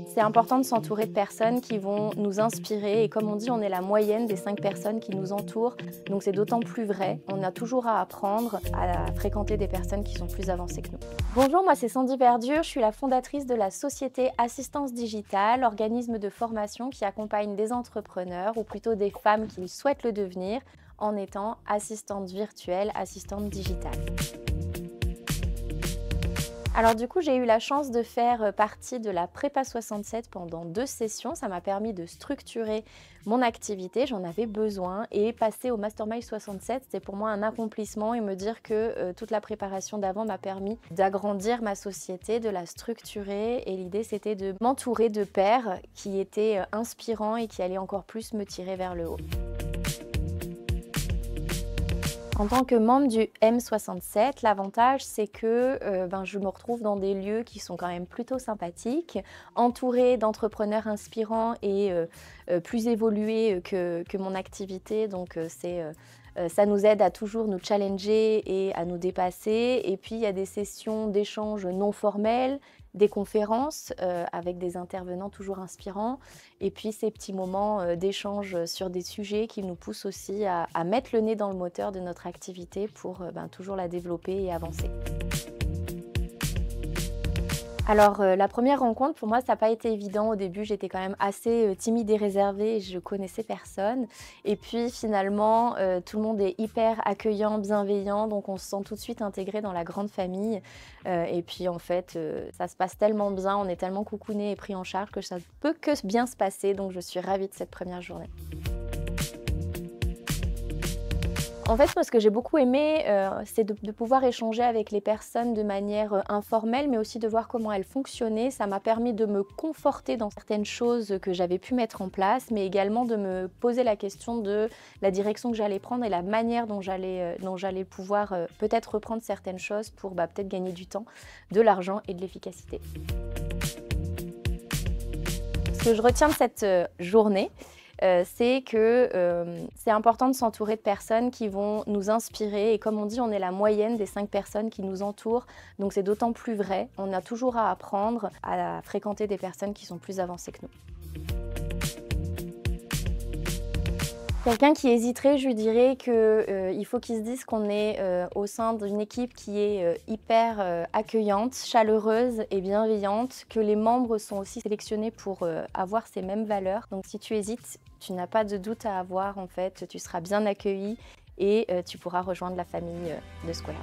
C'est important de s'entourer de personnes qui vont nous inspirer et comme on dit, on est la moyenne des 5 personnes qui nous entourent, donc c'est d'autant plus vrai. On a toujours à apprendre à fréquenter des personnes qui sont plus avancées que nous. Bonjour, moi c'est Sandy Verdure, je suis la fondatrice de la société Assistance Digitale, organisme de formation qui accompagne des entrepreneurs ou plutôt des femmes qui souhaitent le devenir en étant assistante virtuelle, assistante digitale. Alors du coup, j'ai eu la chance de faire partie de la Prépa 67 pendant 2 sessions. Ça m'a permis de structurer mon activité, j'en avais besoin et passer au Mastermind 67, c'était pour moi un accomplissement et me dire que toute la préparation d'avant m'a permis d'agrandir ma société, de la structurer et l'idée c'était de m'entourer de pairs qui étaient inspirants et qui allaient encore plus me tirer vers le haut. En tant que membre du M67, l'avantage c'est que je me retrouve dans des lieux qui sont quand même plutôt sympathiques, entourée d'entrepreneurs inspirants et plus évolués que mon activité. Donc ça nous aide à toujours nous challenger et à nous dépasser. Et puis il y a des sessions d'échanges non formels, des conférences avec des intervenants toujours inspirants et puis ces petits moments d'échange sur des sujets qui nous poussent aussi à mettre le nez dans le moteur de notre activité pour toujours la développer et avancer. Alors la première rencontre pour moi ça n'a pas été évident au début, j'étais quand même assez timide et réservée et je connaissais personne et puis finalement tout le monde est hyper accueillant, bienveillant donc on se sent tout de suite intégré dans la grande famille et puis en fait ça se passe tellement bien, on est tellement coucouné et pris en charge que ça ne peut que bien se passer donc je suis ravie de cette première journée. En fait, moi, ce que j'ai beaucoup aimé, c'est de pouvoir échanger avec les personnes de manière, informelle, mais aussi de voir comment elles fonctionnaient. Ça m'a permis de me conforter dans certaines choses que j'avais pu mettre en place, mais également de me poser la question de la direction que j'allais prendre et la manière dont j'allais pouvoir, peut-être reprendre certaines choses pour, peut-être gagner du temps, de l'argent et de l'efficacité. Ce que je retiens de cette, journée, c'est que c'est important de s'entourer de personnes qui vont nous inspirer et comme on dit, on est la moyenne des 5 personnes qui nous entourent, donc c'est d'autant plus vrai. On a toujours à apprendre à fréquenter des personnes qui sont plus avancées que nous. Quelqu'un qui hésiterait, je lui dirais qu'il faut qu'il se dise qu'on est au sein d'une équipe qui est hyper accueillante, chaleureuse et bienveillante, que les membres sont aussi sélectionnés pour avoir ces mêmes valeurs. Donc si tu hésites, tu n'as pas de doute à avoir en fait, tu seras bien accueilli et tu pourras rejoindre la famille de Square.